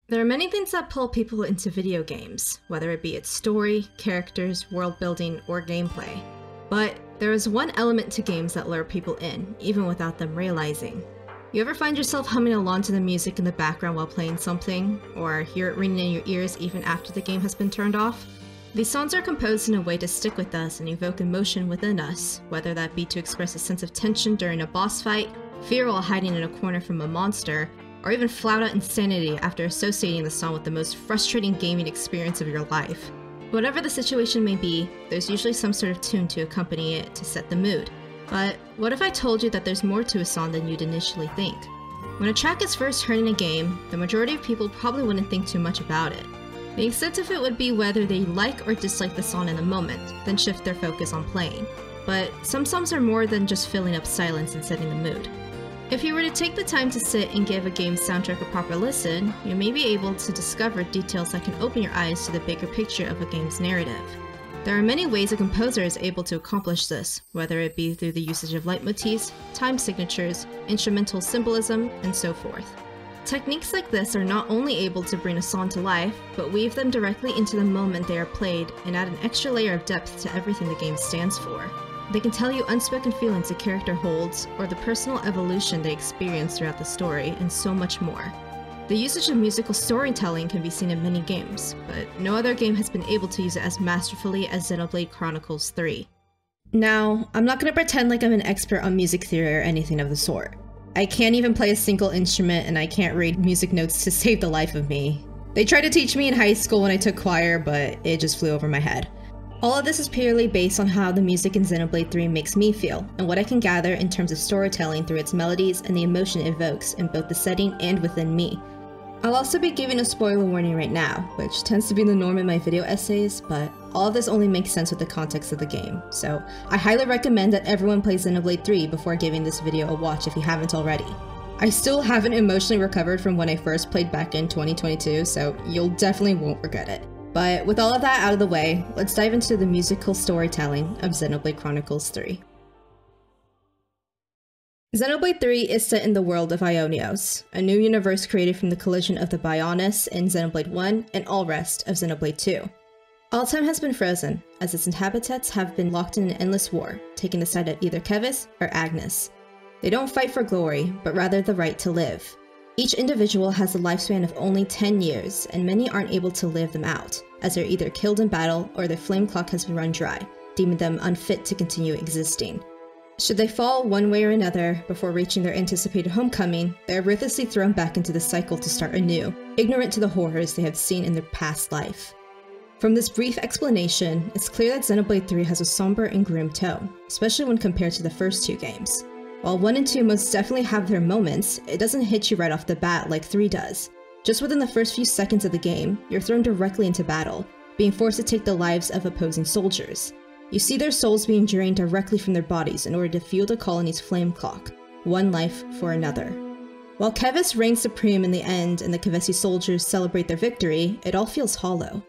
There are many things that pull people into video games, whether it be its story, characters, world building, or gameplay. But there is one element to games that lure people in, even without them realizing. You ever find yourself humming along to the music in the background while playing something, or hear it ringing in your ears even after the game has been turned off? These songs are composed in a way to stick with us and evoke emotion within us, whether that be to express a sense of tension during a boss fight, fear while hiding in a corner from a monster, or even flat-out insanity after associating the song with the most frustrating gaming experience of your life. Whatever the situation may be, there's usually some sort of tune to accompany it to set the mood. But what if I told you that there's more to a song than you'd initially think? When a track is first heard in a game, the majority of people probably wouldn't think too much about it. The extent of it would be whether they like or dislike the song in the moment, then shift their focus on playing. But some songs are more than just filling up silence and setting the mood. If you were to take the time to sit and give a game's soundtrack a proper listen, you may be able to discover details that can open your eyes to the bigger picture of a game's narrative. There are many ways a composer is able to accomplish this, whether it be through the usage of leitmotifs, time signatures, instrumental symbolism, and so forth. Techniques like this are not only able to bring a song to life, but weave them directly into the moment they are played and add an extra layer of depth to everything the game stands for. They can tell you unspoken feelings a character holds, or the personal evolution they experience throughout the story, and so much more. The usage of musical storytelling can be seen in many games, but no other game has been able to use it as masterfully as Xenoblade Chronicles 3. Now, I'm not going to pretend like I'm an expert on music theory or anything of the sort. I can't even play a single instrument, and I can't read music notes to save the life of me. They tried to teach me in high school when I took choir, but it just flew over my head. All of this is purely based on how the music in Xenoblade 3 makes me feel, and what I can gather in terms of storytelling through its melodies and the emotion it evokes in both the setting and within me. I'll also be giving a spoiler warning right now, which tends to be the norm in my video essays, but all of this only makes sense with the context of the game, so I highly recommend that everyone play Xenoblade 3 before giving this video a watch if you haven't already. I still haven't emotionally recovered from when I first played back in 2022, so you'll definitely won't regret it. But with all of that out of the way, let's dive into the musical storytelling of Xenoblade Chronicles 3. Xenoblade 3 is set in the world of Ionios, a new universe created from the collision of the Bionis in Xenoblade 1 and all rest of Xenoblade 2. All time has been frozen, as its inhabitants have been locked in an endless war, taking the side of either Kevis or Agnes. They don't fight for glory, but rather the right to live. Each individual has a lifespan of only 10 years, and many aren't able to live them out, as they're either killed in battle or their flame clock has been run dry, deeming them unfit to continue existing. Should they fall one way or another before reaching their anticipated homecoming, they are ruthlessly thrown back into the cycle to start anew, ignorant to the horrors they have seen in their past life. From this brief explanation, it's clear that Xenoblade 3 has a somber and grim tone, especially when compared to the first two games. While 1 and 2 most definitely have their moments, it doesn't hit you right off the bat like 3 does. Just within the first few seconds of the game, you're thrown directly into battle, being forced to take the lives of opposing soldiers. You see their souls being drained directly from their bodies in order to fuel the colony's flame clock, one life for another. While Kevis reigns supreme in the end and the Kevesi soldiers celebrate their victory, it all feels hollow.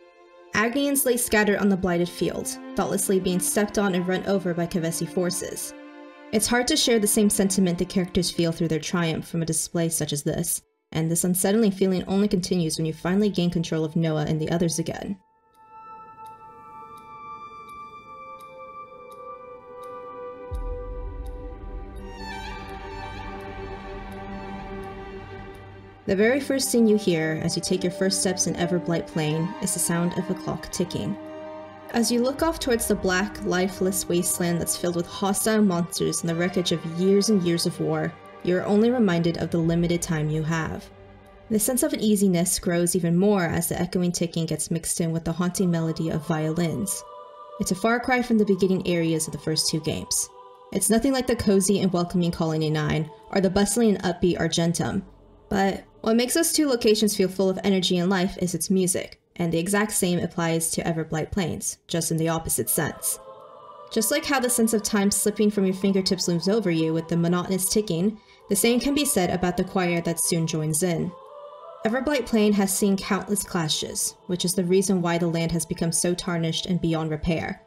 Agnians lay scattered on the blighted field, thoughtlessly being stepped on and run over by Kevesi forces. It's hard to share the same sentiment the characters feel through their triumph from a display such as this, and this unsettling feeling only continues when you finally gain control of Noah and the others again. The very first thing you hear as you take your first steps in Everblight Plain is the sound of a clock ticking. As you look off towards the black, lifeless wasteland that's filled with hostile monsters and the wreckage of years and years of war, you are only reminded of the limited time you have. The sense of uneasiness grows even more as the echoing ticking gets mixed in with the haunting melody of violins. It's a far cry from the beginning areas of the first two games. It's nothing like the cozy and welcoming Colony 9, or the bustling and upbeat Argentum. But what makes those two locations feel full of energy and life is its music. And the exact same applies to Everblight Plains, just in the opposite sense. Just like how the sense of time slipping from your fingertips looms over you with the monotonous ticking, the same can be said about the choir that soon joins in. Everblight Plain has seen countless clashes, which is the reason why the land has become so tarnished and beyond repair.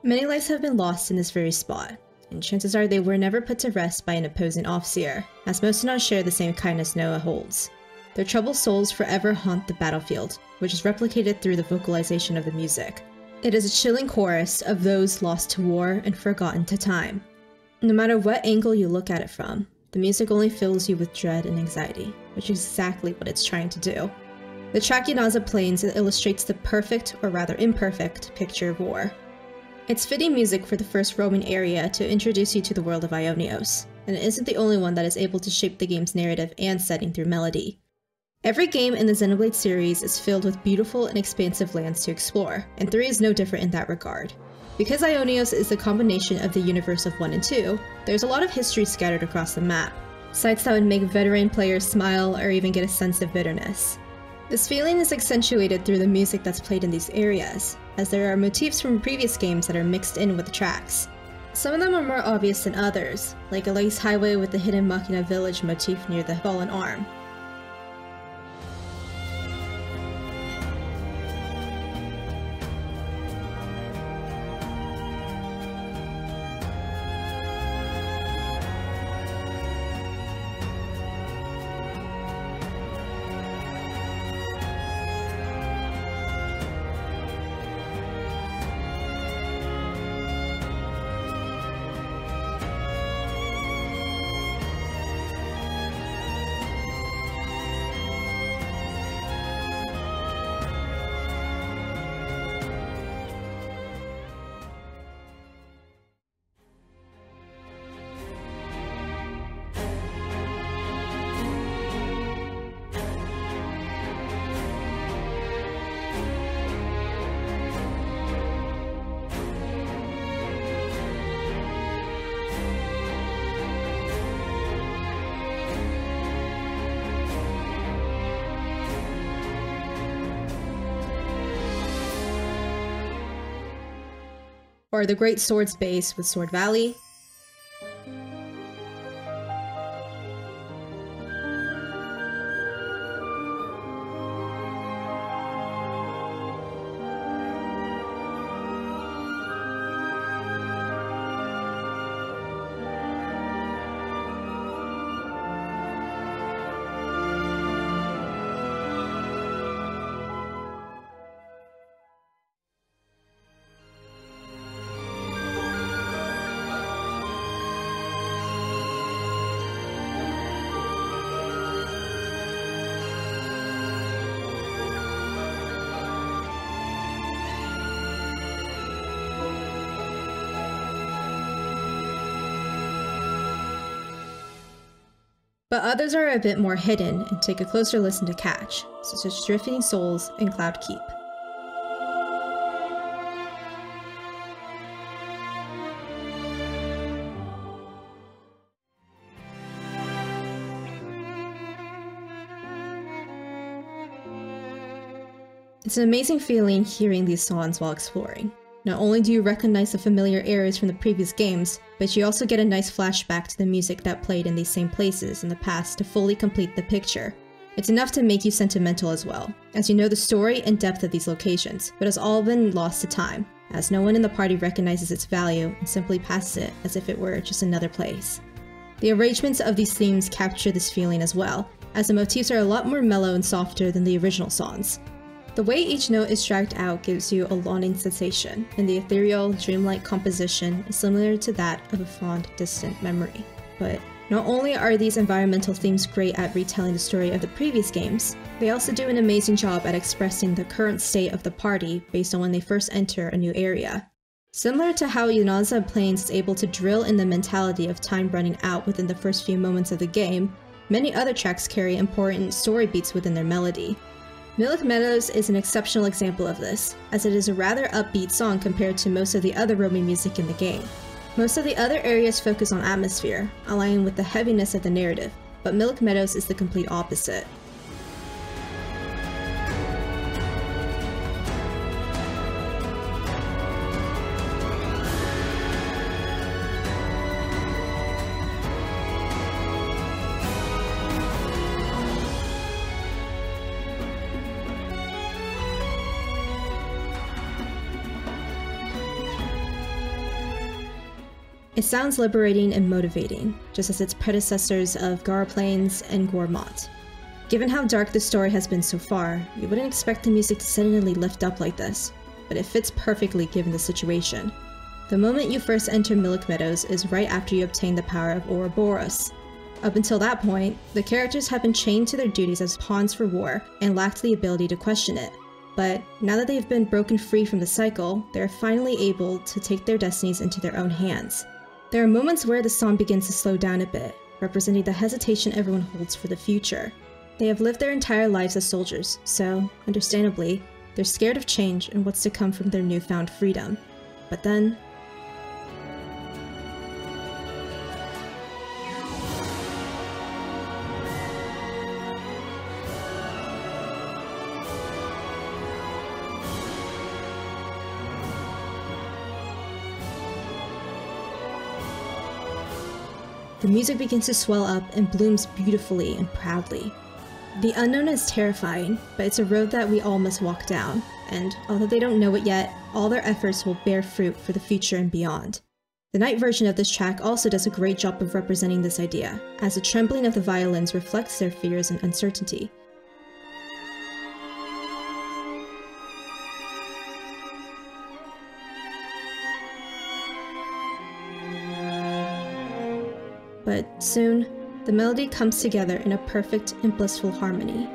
Many lives have been lost in this very spot, and chances are they were never put to rest by an opposing Offseer, as most do not share the same kindness Noah holds. Their troubled souls forever haunt the battlefield, which is replicated through the vocalization of the music. It is a chilling chorus of those lost to war and forgotten to time. No matter what angle you look at it from, the music only fills you with dread and anxiety, which is exactly what it's trying to do. The track Yunaza plays illustrates the perfect, or rather imperfect, picture of war. It's fitting music for the first roaming area to introduce you to the world of Ionios, and it isn't the only one that is able to shape the game's narrative and setting through melody. Every game in the Xenoblade series is filled with beautiful and expansive lands to explore, and 3 is no different in that regard. Because Ionios is a combination of the universe of 1 and 2, there's a lot of history scattered across the map, sights that would make veteran players smile or even get a sense of bitterness. This feeling is accentuated through the music that's played in these areas, as there are motifs from previous games that are mixed in with the tracks. Some of them are more obvious than others, like a lace highway with the hidden Machina village motif near the fallen arm. Or the Great Swords base with Sword Valley. But others are a bit more hidden and take a closer listen to catch, such as Drifting Souls and Cloud Keep. It's an amazing feeling hearing these songs while exploring. Not only do you recognize the familiar areas from the previous games, but you also get a nice flashback to the music that played in these same places in the past to fully complete the picture. It's enough to make you sentimental as well, as you know the story and depth of these locations, but has all been lost to time, as no one in the party recognizes its value and simply passes it as if it were just another place. The arrangements of these themes capture this feeling as well, as the motifs are a lot more mellow and softer than the original songs. The way each note is dragged out gives you a longing sensation, and the ethereal, dreamlike composition is similar to that of a fond, distant memory. But not only are these environmental themes great at retelling the story of the previous games, they also do an amazing job at expressing the current state of the party based on when they first enter a new area. Similar to how Yunaza Plains is able to drill in the mentality of time running out within the first few moments of the game, many other tracks carry important story beats within their melody. Milk Meadows is an exceptional example of this, as it is a rather upbeat song compared to most of the other roaming music in the game. Most of the other areas focus on atmosphere, aligning with the heaviness of the narrative, but Milk Meadows is the complete opposite. It sounds liberating and motivating, just as its predecessors of Gara Plains and Gormont. Given how dark the story has been so far, you wouldn't expect the music to suddenly lift up like this, but it fits perfectly given the situation. The moment you first enter Milik Meadows is right after you obtain the power of Ouroboros. Up until that point, the characters have been chained to their duties as pawns for war and lacked the ability to question it. But now that they've been broken free from the cycle, they are finally able to take their destinies into their own hands. There are moments where the song begins to slow down a bit, representing the hesitation everyone holds for the future. They have lived their entire lives as soldiers, so, understandably, they're scared of change and what's to come from their newfound freedom. But then, the music begins to swell up and blooms beautifully and proudly. The unknown is terrifying, but it's a road that we all must walk down, and although they don't know it yet, all their efforts will bear fruit for the future and beyond. The night version of this track also does a great job of representing this idea, as the trembling of the violins reflects their fears and uncertainty. But soon, the melody comes together in a perfect and blissful harmony.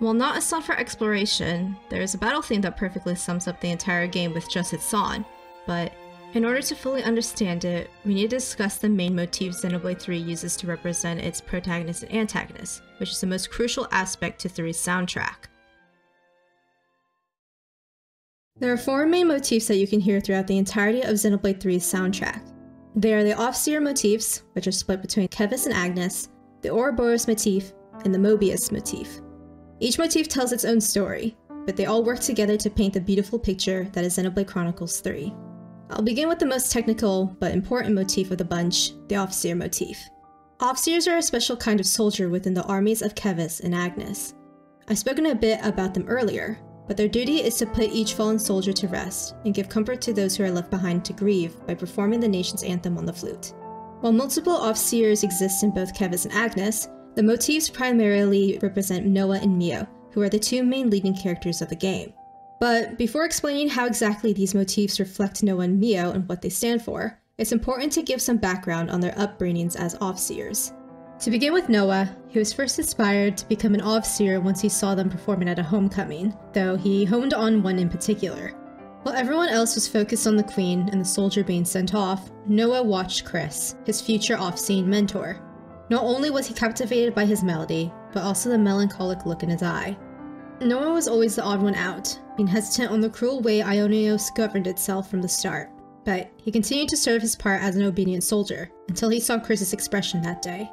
While not a song for exploration, there is a battle theme that perfectly sums up the entire game with just its song, but in order to fully understand it, we need to discuss the main motif Xenoblade 3 uses to represent its protagonist and antagonist, which is the most crucial aspect to 3's soundtrack. There are 4 main motifs that you can hear throughout the entirety of Xenoblade 3's soundtrack. They are the Off-Seer motifs, which are split between Kevis and Agnes, the Ouroboros motif, and the Mobius motif. Each motif tells its own story, but they all work together to paint the beautiful picture that is Xenoblade Chronicles 3. I'll begin with the most technical but important motif of the bunch, the Off-Seer motif. Off-Seers are a special kind of soldier within the armies of Kevis and Agnes. I've spoken a bit about them earlier, but their duty is to put each fallen soldier to rest and give comfort to those who are left behind to grieve by performing the nation's anthem on the flute. While multiple Off-Seers exist in both Kevis and Agnes, the motifs primarily represent Noah and Mio, who are the 2 main leading characters of the game. But before explaining how exactly these motifs reflect Noah and Mio and what they stand for, it's important to give some background on their upbringings as Off-Seers. To begin with Noah, he was first inspired to become an Off-Seer once he saw them performing at a homecoming, though he honed on one in particular. While everyone else was focused on the queen and the soldier being sent off, Noah watched Chris, his future off-scene mentor. Not only was he captivated by his melody, but also the melancholic look in his eye. Noah was always the odd one out, being hesitant on the cruel way Ionios governed itself from the start, but he continued to serve his part as an obedient soldier, until he saw Chris's expression that day.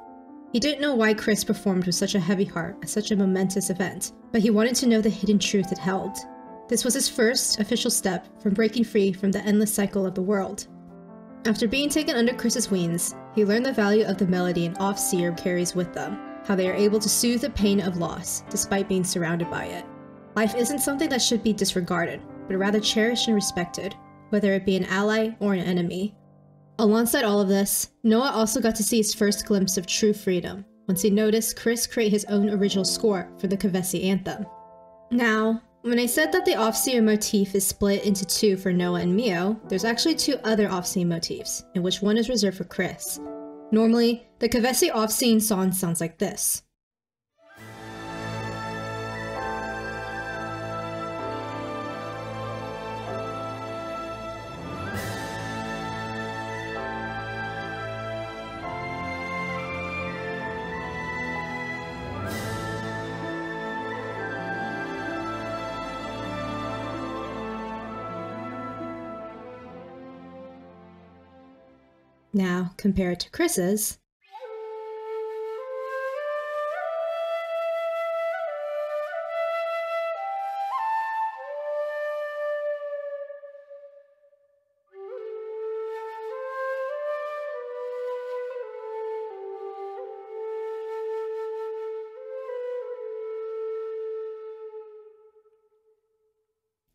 He didn't know why Chris performed with such a heavy heart at such a momentous event, but he wanted to know the hidden truth it held. This was his first official step from breaking free from the endless cycle of the world. After being taken under Chris's wings, he learned the value of the melody an Off-Seer carries with them, how they are able to soothe the pain of loss, despite being surrounded by it. Life isn't something that should be disregarded, but rather cherished and respected, whether it be an ally or an enemy. Alongside all of this, Noah also got to see his first glimpse of true freedom, once he noticed Chris create his own original score for the Kevesi anthem. Now, when I said that the Off-Seer motif is split into 2 for Noah and Mio, there's actually 2 other Off-Scene motifs, in which one is reserved for Chris. Normally, the Kevesi Off-Scene song sounds like this. Now, compare it to Chris's.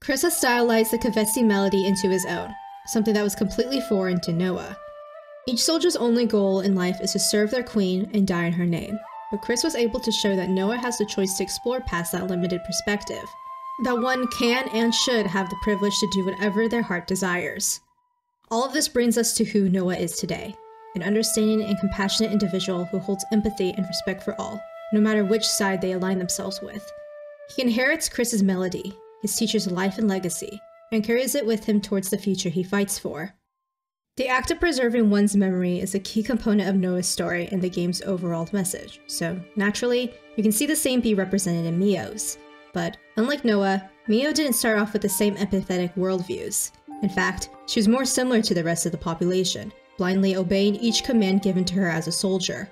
Chris has stylized the Kavesi melody into his own, something that was completely foreign to Noah. Each soldier's only goal in life is to serve their queen and die in her name, but Chris was able to show that Noah has the choice to explore past that limited perspective, that one can and should have the privilege to do whatever their heart desires. All of this brings us to who Noah is today, an understanding and compassionate individual who holds empathy and respect for all, no matter which side they align themselves with. He inherits Chris's melody, his teacher's life and legacy, and carries it with him towards the future he fights for. The act of preserving one's memory is a key component of Noah's story and the game's overall message, so naturally, you can see the same be represented in Mio's. But unlike Noah, Mio didn't start off with the same empathetic worldviews. In fact, she was more similar to the rest of the population, blindly obeying each command given to her as a soldier.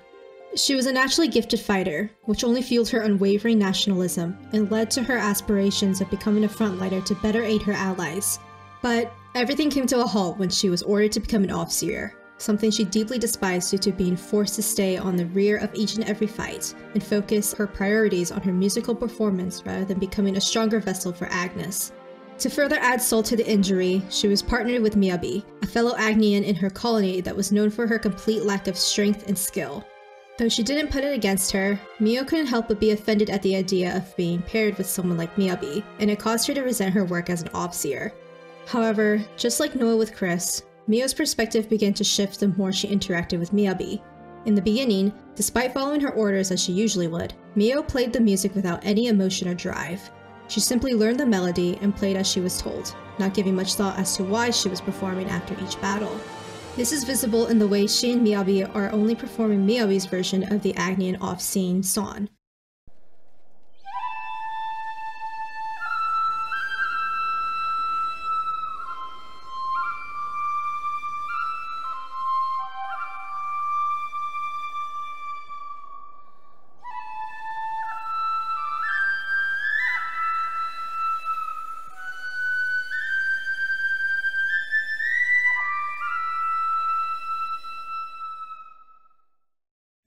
She was a naturally gifted fighter, which only fueled her unwavering nationalism and led to her aspirations of becoming a frontliner to better aid her allies. But everything came to a halt when she was ordered to become an Aufseher, something she deeply despised due to being forced to stay on the rear of each and every fight and focus her priorities on her musical performance rather than becoming a stronger vessel for Agnes. To further add salt to the injury, she was partnered with Miyabi, a fellow Agnian in her colony that was known for her complete lack of strength and skill. Though she didn't put it against her, Mio couldn't help but be offended at the idea of being paired with someone like Miyabi, and it caused her to resent her work as an Aufseher. However, just like Noah with Chris, Mio's perspective began to shift the more she interacted with Miyabi. In the beginning, despite following her orders as she usually would, Mio played the music without any emotion or drive. She simply learned the melody and played as she was told, not giving much thought as to why she was performing after each battle. This is visible in the way she and Miyabi are only performing Miyabi's version of the Agnian off-scene song.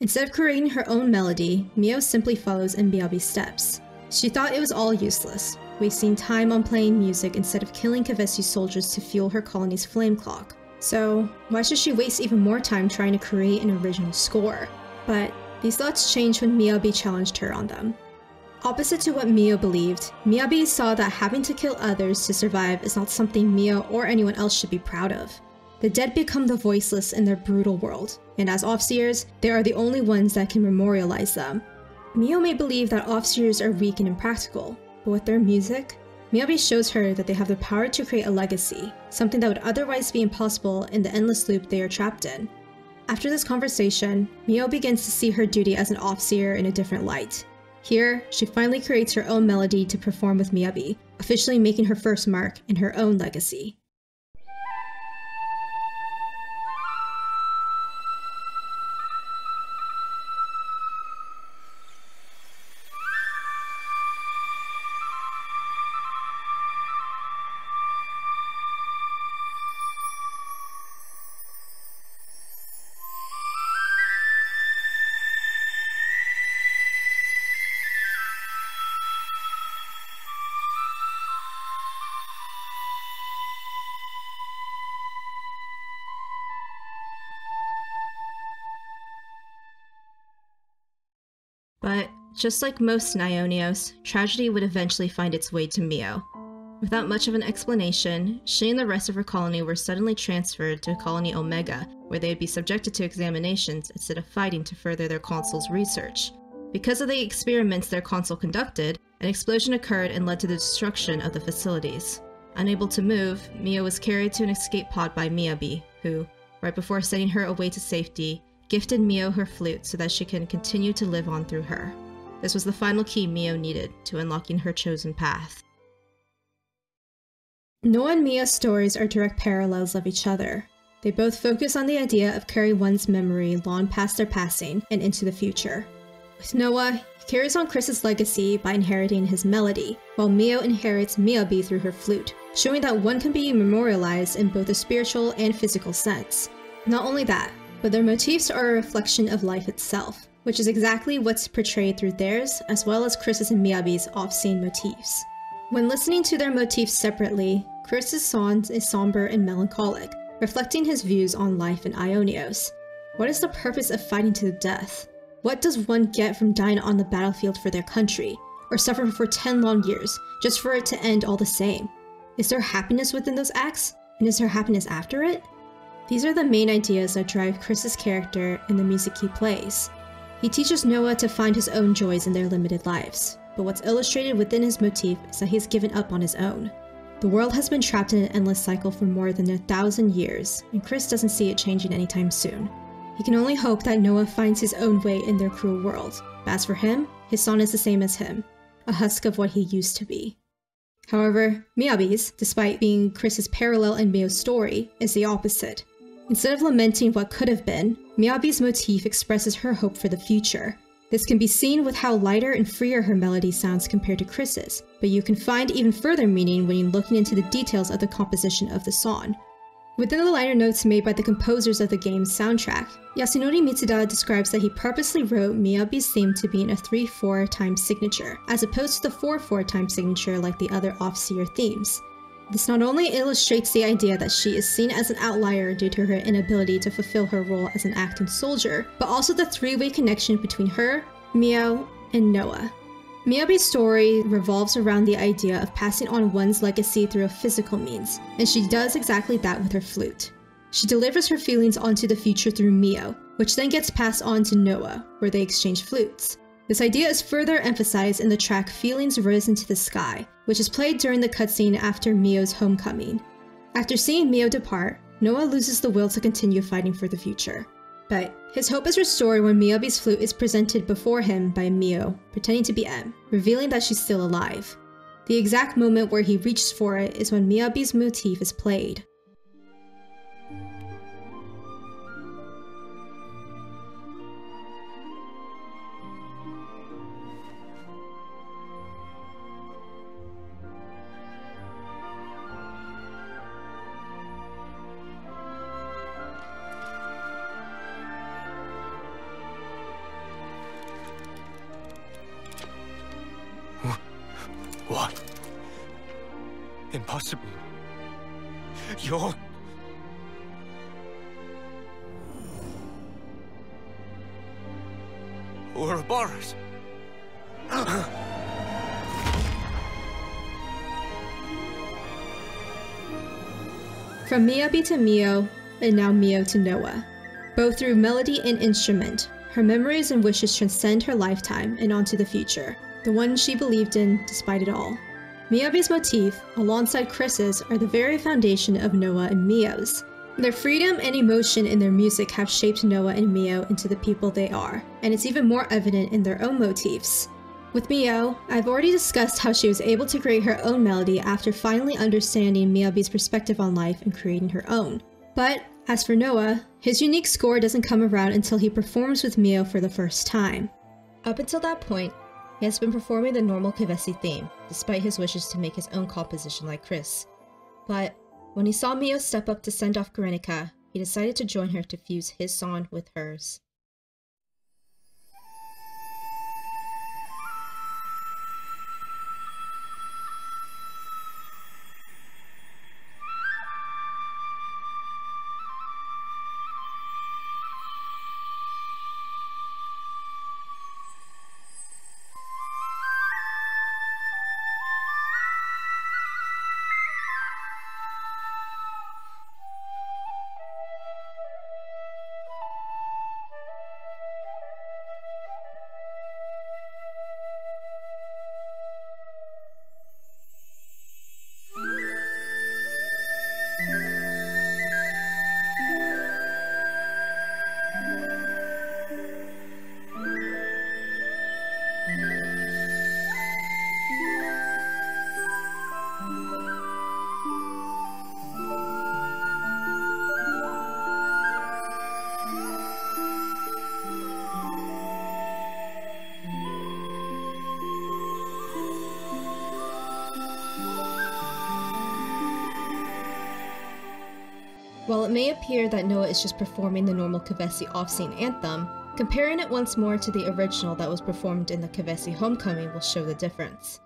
Instead of creating her own melody, Mio simply follows in Miyabi's steps. She thought it was all useless, wasting time on playing music instead of killing Kavesi's soldiers to fuel her colony's flame clock. So why should she waste even more time trying to create an original score? But these thoughts changed when Miyabi challenged her on them. Opposite to what Mio believed, Miyabi saw that having to kill others to survive is not something Mio or anyone else should be proud of. The dead become the voiceless in their brutal world, and as Aufsehers, they are the only ones that can memorialize them. Mio may believe that Aufsehers are weak and impractical, but with their music, Miyabi shows her that they have the power to create a legacy, something that would otherwise be impossible in the endless loop they are trapped in. After this conversation, Mio begins to see her duty as an Aufseher in a different light. Here, she finally creates her own melody to perform with Miyabi, officially making her first mark in her own legacy. But just like most Nyonios, tragedy would eventually find its way to Mio. Without much of an explanation, she and the rest of her colony were suddenly transferred to Colony Omega, where they would be subjected to examinations instead of fighting to further their consul's research. Because of the experiments their consul conducted, an explosion occurred and led to the destruction of the facilities. Unable to move, Mio was carried to an escape pod by Miyabi, who, right before sending her away to safety, gifted Mio her flute so that she can continue to live on through her. This was the final key Mio needed to unlocking her chosen path. Noah and Mia's stories are direct parallels of each other. They both focus on the idea of carrying one's memory long past their passing and into the future. With Noah, he carries on Chris's legacy by inheriting his melody, while Mio inherits Miyabi through her flute, showing that one can be memorialized in both a spiritual and physical sense. Not only that, but their motifs are a reflection of life itself, which is exactly what's portrayed through theirs as well as Chris's and Miyabi's off-scene motifs. When listening to their motifs separately, Chris's song is somber and melancholic, reflecting his views on life in Ionios. What is the purpose of fighting to the death? What does one get from dying on the battlefield for their country, or suffering for 10 long years, just for it to end all the same? Is there happiness within those acts? And is there happiness after it? These are the main ideas that drive Chris's character and the music he plays. He teaches Noah to find his own joys in their limited lives, but what's illustrated within his motif is that he's given up on his own. The world has been trapped in an endless cycle for more than 1,000 years, and Chris doesn't see it changing anytime soon. He can only hope that Noah finds his own way in their cruel world, but as for him, his son is the same as him, a husk of what he used to be. However, Miyabi's, despite being Chris's parallel in Mio's story, is the opposite. Instead of lamenting what could have been, Miyabi's motif expresses her hope for the future. This can be seen with how lighter and freer her melody sounds compared to Chris's, but you can find even further meaning when you're looking into the details of the composition of the song. Within the liner notes made by the composers of the game's soundtrack, Yasunori Mitsuda describes that he purposely wrote Miyabi's theme to be in a 3/4 time signature, as opposed to the 4/4 time signature like the other Off-Seer themes. This not only illustrates the idea that she is seen as an outlier due to her inability to fulfill her role as an acting soldier, but also the three-way connection between her, Mio, and Noah. Miyabi's story revolves around the idea of passing on one's legacy through a physical means, and she does exactly that with her flute. She delivers her feelings onto the future through Mio, which then gets passed on to Noah, where they exchange flutes. This idea is further emphasized in the track Feelings Risen to the Sky, which is played during the cutscene after Mio's homecoming. After seeing Mio depart, Noah loses the will to continue fighting for the future. But his hope is restored when Miyabi's flute is presented before him by Mio, pretending to be M, revealing that she's still alive. The exact moment where he reaches for it is when Miyabi's motif is played. What? Impossible. You're... Ouroboros. From Miyabi to Mio, and now Mio to Noah. Both through melody and instrument, her memories and wishes transcend her lifetime and onto the future, the one she believed in despite it all. Miyabi's motif, alongside Chris's, are the very foundation of Noah and Mio's. Their freedom and emotion in their music have shaped Noah and Mio into the people they are, and it's even more evident in their own motifs. With Mio, I've already discussed how she was able to create her own melody after finally understanding Miyabi's perspective on life and creating her own. But as for Noah, his unique score doesn't come around until he performs with Mio for the first time. Up until that point, he has been performing the normal Kevesi theme, despite his wishes to make his own composition like Chris. But when he saw Mio step up to send off Guernica, he decided to join her to fuse his song with hers. While it may appear that Noah is just performing the normal Kevesi off-scene anthem, comparing it once more to the original that was performed in the Kevesi Homecoming will show the difference.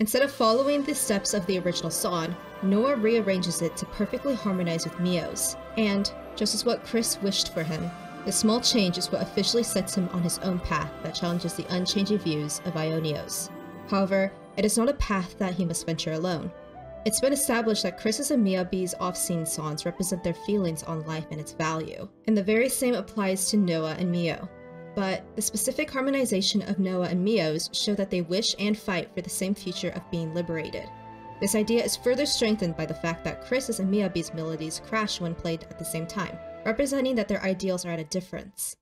Instead of following the steps of the original song, Noah rearranges it to perfectly harmonize with Mio's. And, just as what Chris wished for him, this small change is what officially sets him on his own path that challenges the unchanging views of Ionios. However, it is not a path that he must venture alone. It's been established that Chris's and Miyabi's off-scene songs represent their feelings on life and its value, and the very same applies to Noah and Mio. But the specific harmonization of Noah and Mio's show that they wish and fight for the same future of being liberated. This idea is further strengthened by the fact that Chris's and Miyabi's melodies crash when played at the same time, representing that their ideals are at a difference.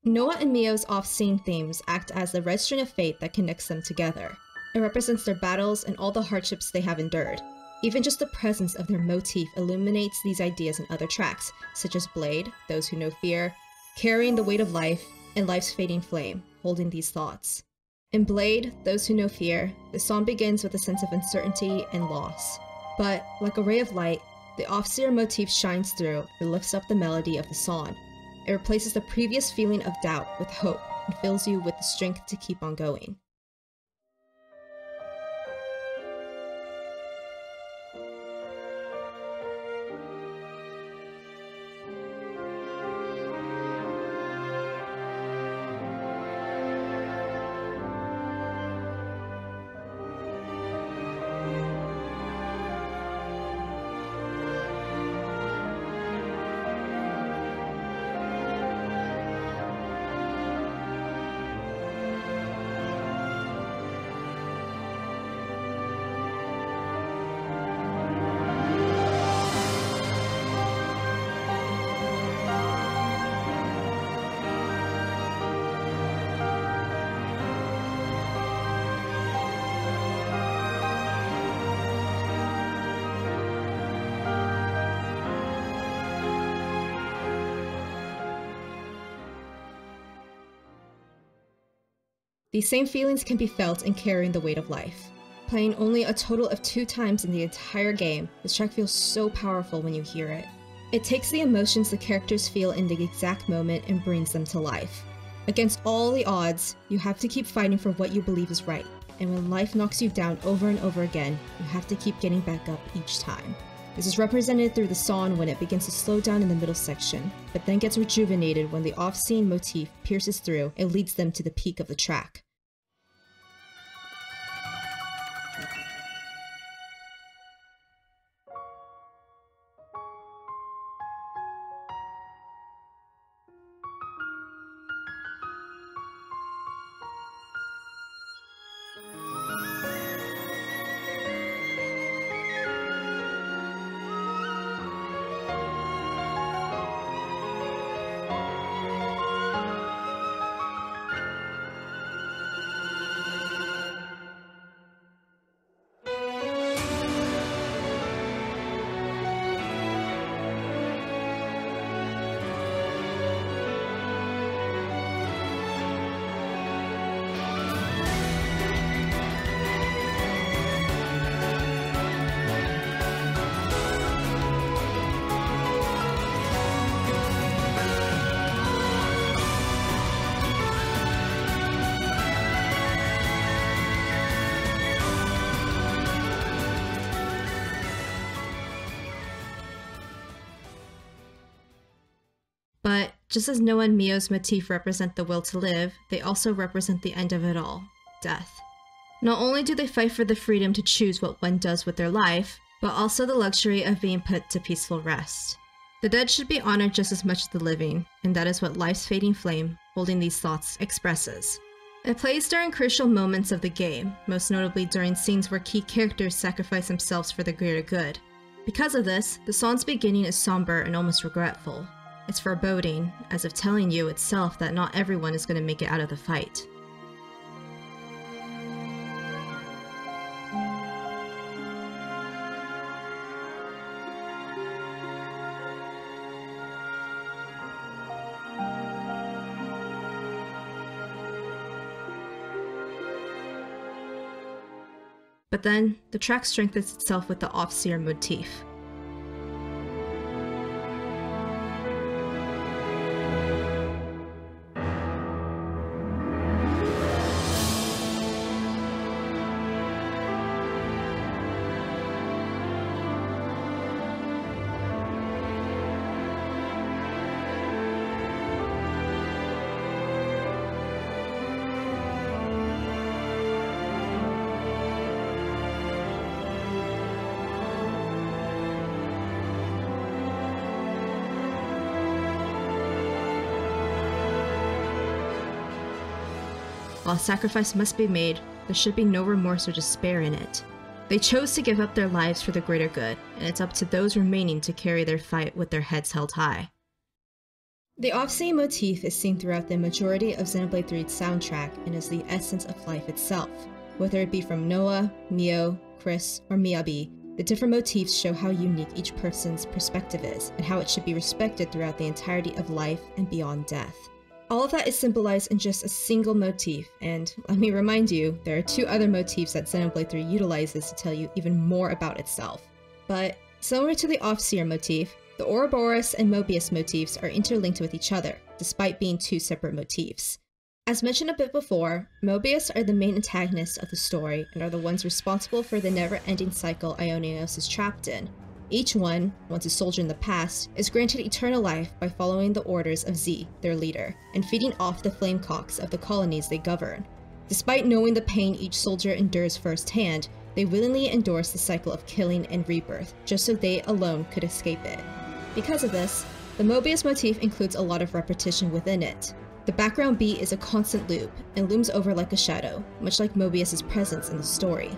Noah and Mio's off-scene themes act as the red string of fate that connects them together. It represents their battles and all the hardships they have endured. Even just the presence of their motif illuminates these ideas in other tracks, such as Blade, Those Who Know Fear, Carrying the Weight of Life, and Life's Fading Flame, holding these thoughts. In Blade, Those Who Know Fear, the song begins with a sense of uncertainty and loss. But, like a ray of light, the off-seer motif shines through and lifts up the melody of the song. It replaces the previous feeling of doubt with hope and fills you with the strength to keep on going. These same feelings can be felt in Carrying the Weight of Life. Playing only a total of 2 times in the entire game, this track feels so powerful when you hear it. It takes the emotions the characters feel in the exact moment and brings them to life. Against all the odds, you have to keep fighting for what you believe is right, and when life knocks you down over and over again, you have to keep getting back up each time. This is represented through the song when it begins to slow down in the middle section, but then gets rejuvenated when the off-scene motif pierces through and leads them to the peak of the track. Just as Noah and Mio's motif represent the will to live, they also represent the end of it all, death. Not only do they fight for the freedom to choose what one does with their life, but also the luxury of being put to peaceful rest. The dead should be honored just as much as the living, and that is what life's fading flame, holding these thoughts, expresses. It plays during crucial moments of the game, most notably during scenes where key characters sacrifice themselves for the greater good. Because of this, the song's beginning is somber and almost regretful. It's foreboding, as if telling you itself that not everyone is going to make it out of the fight. But then, the track strengthens itself with the Offseer motif. While sacrifice must be made, there should be no remorse or despair in it. They chose to give up their lives for the greater good, and it's up to those remaining to carry their fight with their heads held high. The Offseer motif is seen throughout the majority of Xenoblade 3's soundtrack and is the essence of life itself. Whether it be from Noah, Mio, Chris, or Miyabi, the different motifs show how unique each person's perspective is, and how it should be respected throughout the entirety of life and beyond death. All of that is symbolized in just a single motif, and let me remind you, there are two other motifs that Xenoblade 3 utilizes to tell you even more about itself. But, similar to the Offseer motif, the Ouroboros and Mobius motifs are interlinked with each other, despite being two separate motifs. As mentioned a bit before, Mobius are the main antagonists of the story and are the ones responsible for the never-ending cycle Ionios is trapped in. Each one, once a soldier in the past, is granted eternal life by following the orders of Z, their leader, and feeding off the flamecocks of the colonies they govern. Despite knowing the pain each soldier endures firsthand, they willingly endorse the cycle of killing and rebirth, just so they alone could escape it. Because of this, the Mobius motif includes a lot of repetition within it. The background beat is a constant loop, and looms over like a shadow, much like Mobius' presence in the story.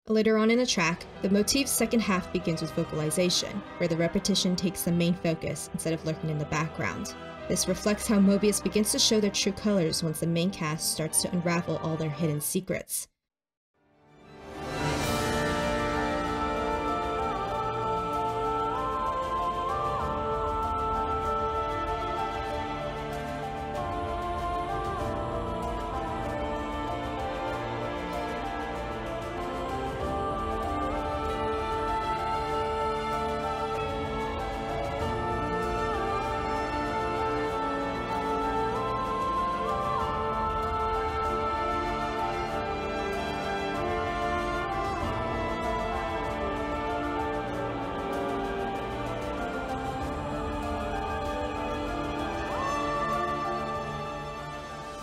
Later on in the track, the motif's second half begins with vocalization, where the repetition takes the main focus instead of lurking in the background. This reflects how Mobius begins to show their true colors once the main cast starts to unravel all their hidden secrets.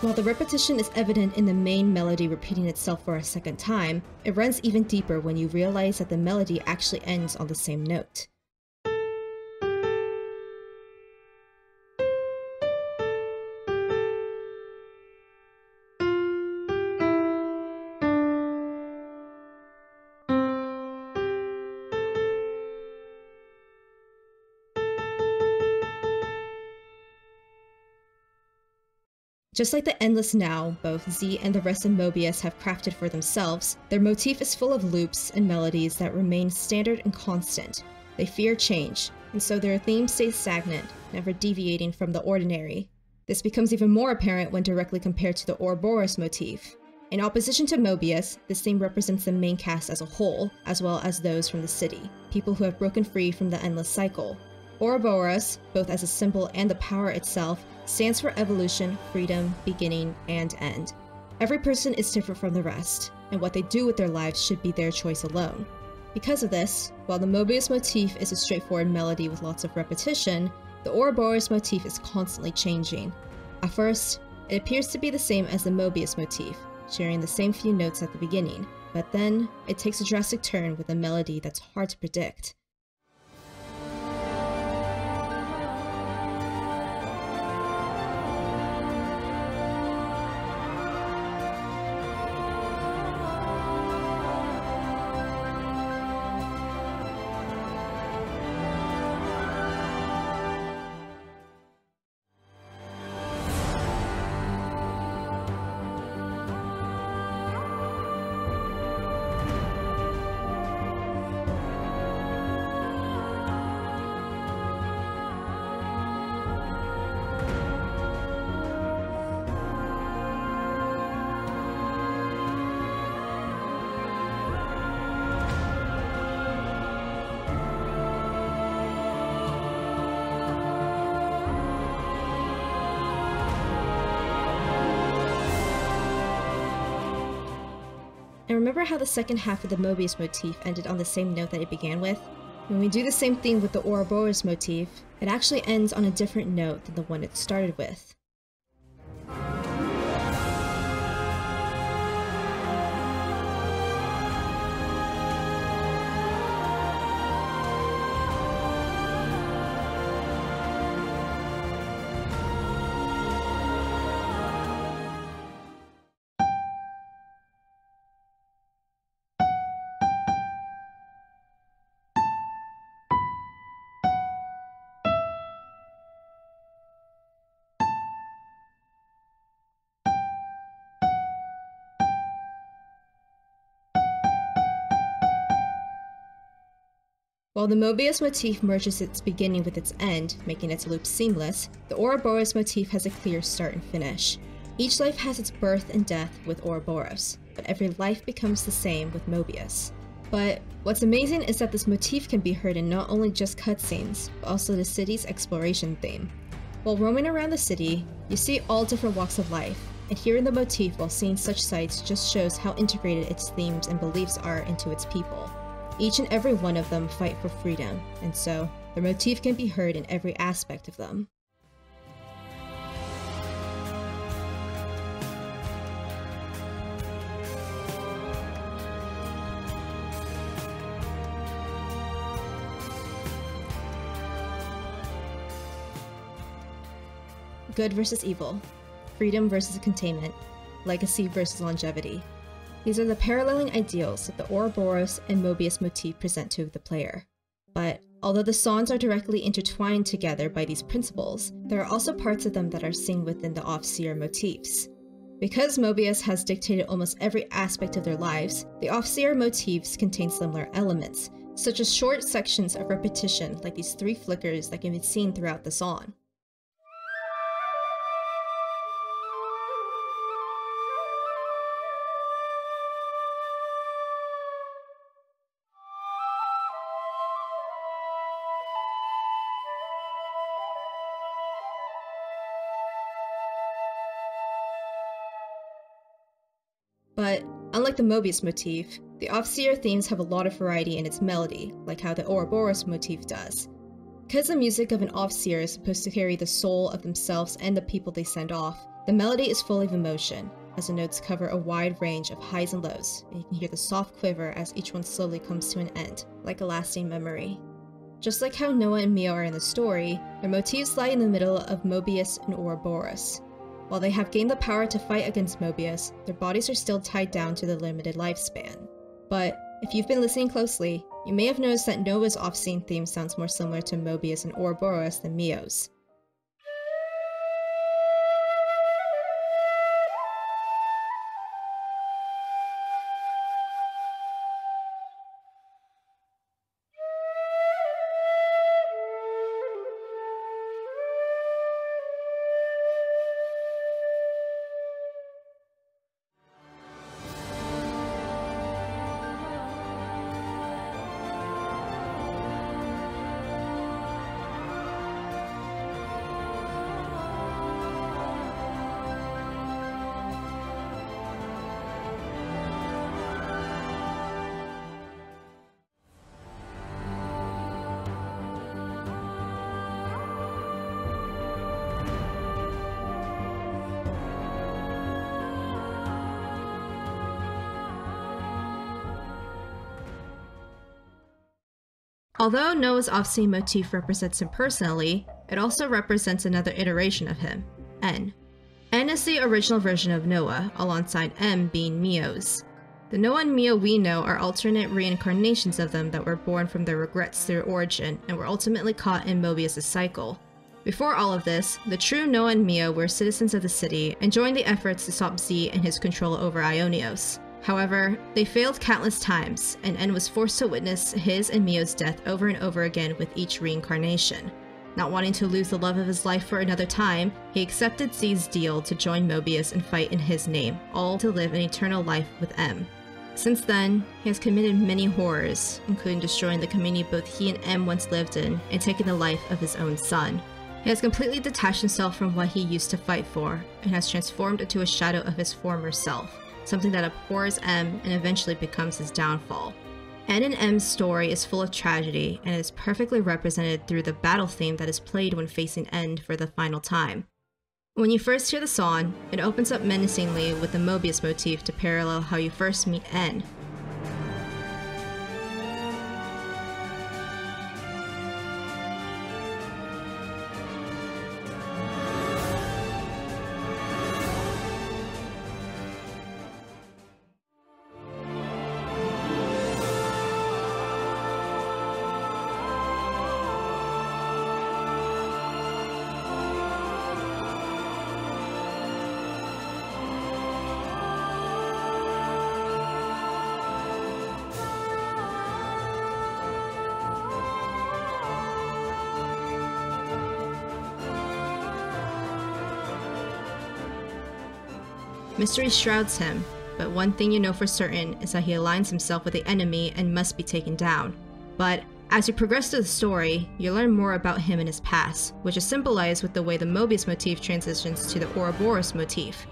While the repetition is evident in the main melody repeating itself for a second time, it runs even deeper when you realize that the melody actually ends on the same note. Just like the Endless Now, both Z and the rest of Mobius have crafted for themselves, their motif is full of loops and melodies that remain standard and constant. They fear change, and so their theme stays stagnant, never deviating from the ordinary. This becomes even more apparent when directly compared to the Ouroboros motif. In opposition to Mobius, this theme represents the main cast as a whole, as well as those from the city, people who have broken free from the endless cycle. Ouroboros, both as a symbol and the power itself, stands for evolution, freedom, beginning, and end. Every person is different from the rest, and what they do with their lives should be their choice alone. Because of this, while the Mobius motif is a straightforward melody with lots of repetition, the Ouroboros motif is constantly changing. At first, it appears to be the same as the Mobius motif, sharing the same few notes at the beginning, but then it takes a drastic turn with a melody that's hard to predict. And remember how the second half of the Mobius motif ended on the same note that it began with? When we do the same thing with the Ouroboros motif, it actually ends on a different note than the one it started with. While the Mobius motif merges its beginning with its end, making its loop seamless, the Ouroboros motif has a clear start and finish. Each life has its birth and death with Ouroboros, but every life becomes the same with Mobius. But what's amazing is that this motif can be heard in not only just cutscenes, but also the city's exploration theme. While roaming around the city, you see all different walks of life, and hearing the motif while seeing such sights just shows how integrated its themes and beliefs are into its people. Each and every one of them fight for freedom, and so the motif can be heard in every aspect of them. Good versus evil, freedom versus containment, legacy versus longevity. These are the paralleling ideals that the Ouroboros and Mobius motif present to the player. But although the songs are directly intertwined together by these principles, there are also parts of them that are seen within the off-seer motifs. Because Mobius has dictated almost every aspect of their lives, the off-seer motifs contain similar elements, such as short sections of repetition like these 3 flickers that can be seen throughout the song. But unlike the Mobius motif, the off-seer themes have a lot of variety in its melody, like how the Ouroboros motif does. Because the music of an off-seer is supposed to carry the soul of themselves and the people they send off, the melody is full of emotion, as the notes cover a wide range of highs and lows, and you can hear the soft quiver as each one slowly comes to an end, like a lasting memory. Just like how Noah and Mia are in the story, their motifs lie in the middle of Mobius and Ouroboros. While they have gained the power to fight against Mobius, their bodies are still tied down to the limited lifespan. But if you've been listening closely, you may have noticed that Noah's off-scene theme sounds more similar to Mobius and Ouroboros than Mio's. Although Noah's off-scene motif represents him personally, it also represents another iteration of him, N. N is the original version of Noah, alongside M being Mio's. The Noah and Mio we know are alternate reincarnations of them that were born from their regrets through origin and were ultimately caught in Mobius' cycle. Before all of this, the true Noah and Mio were citizens of the city and joined the efforts to stop Z and his control over Ionios. However, they failed countless times, and N was forced to witness his and Mio's death over and over again with each reincarnation. Not wanting to lose the love of his life for another time, he accepted Z's deal to join Mobius and fight in his name, all to live an eternal life with M. Since then, he has committed many horrors, including destroying the community both he and M once lived in and taking the life of his own son. He has completely detached himself from what he used to fight for, and has transformed into a shadow of his former self, something that abhors M and eventually becomes his downfall. N and M's story is full of tragedy, and is perfectly represented through the battle theme that is played when facing N for the final time. When you first hear the song, it opens up menacingly with the Mobius motif to parallel how you first meet N. Mystery shrouds him, but one thing you know for certain is that he aligns himself with the enemy and must be taken down. But as you progress through the story, you learn more about him and his past, which is symbolized with the way the Mobius motif transitions to the Ouroboros motif.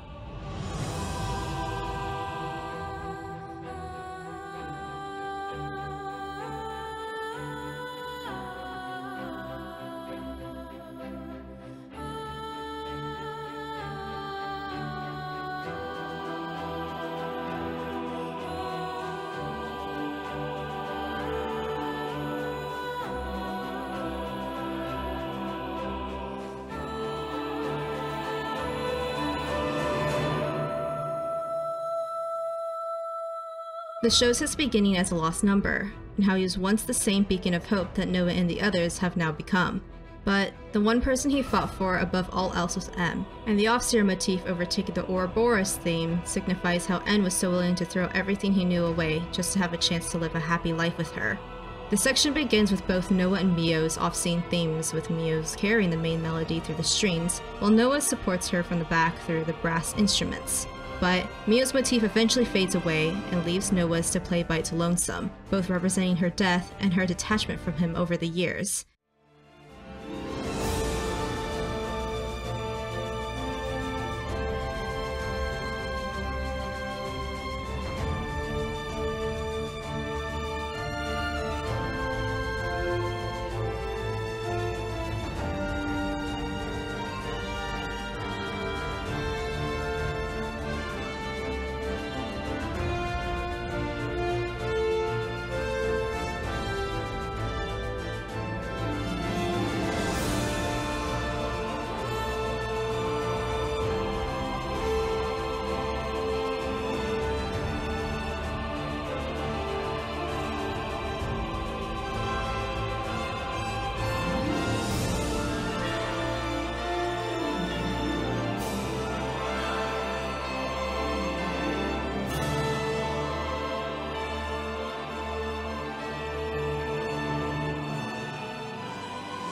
This shows his beginning as a lost number, and how he was once the same beacon of hope that Noah and the others have now become. But the one person he fought for above all else was M, and the Offseer motif overtaking the Ouroboros theme signifies how N was so willing to throw everything he knew away just to have a chance to live a happy life with her. The section begins with both Noah and Mio's off-scene themes, with Mio's carrying the main melody through the strings, while Noah supports her from the back through the brass instruments. But Mio's motif eventually fades away and leaves Noah's to play by its lonesome, both representing her death and her detachment from him over the years.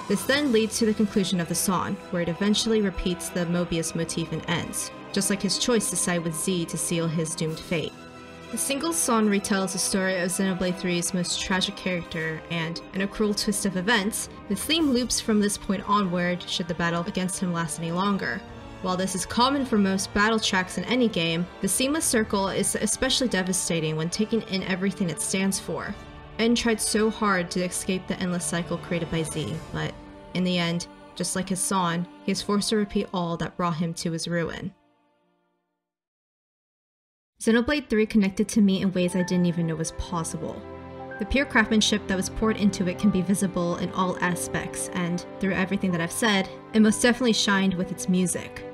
This then leads to the conclusion of the song, where it eventually repeats the Mobius motif and ends, just like his choice to side with Z to seal his doomed fate. The single song retells the story of Xenoblade 3's most tragic character, and, in a cruel twist of events, the theme loops from this point onward should the battle against him last any longer. While this is common for most battle tracks in any game, the Seamless Circle is especially devastating when taking in everything it stands for. N tried so hard to escape the endless cycle created by Z, but in the end, just like his song, he is forced to repeat all that brought him to his ruin. Xenoblade 3 connected to me in ways I didn't even know was possible. The pure craftsmanship that was poured into it can be visible in all aspects, and through everything that I've said, it most definitely shined with its music.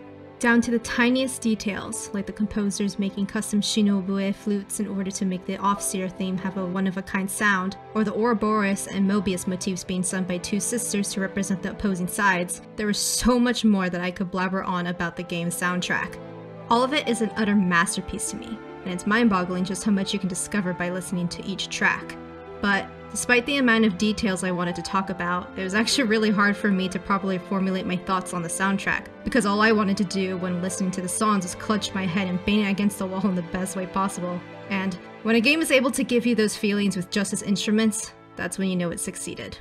Down to the tiniest details, like the composers making custom Shinobu flutes in order to make the Off-Seer theme have a one-of-a-kind sound, or the Ouroboros and Mobius motifs being sung by two sisters to represent the opposing sides, there was so much more that I could blabber on about the game's soundtrack. All of it is an utter masterpiece to me, and it's mind-boggling just how much you can discover by listening to each track. But despite the amount of details I wanted to talk about, it was actually really hard for me to properly formulate my thoughts on the soundtrack, because all I wanted to do when listening to the songs was clutch my head and bang it against the wall in the best way possible. And when a game is able to give you those feelings with just its instruments, that's when you know it succeeded.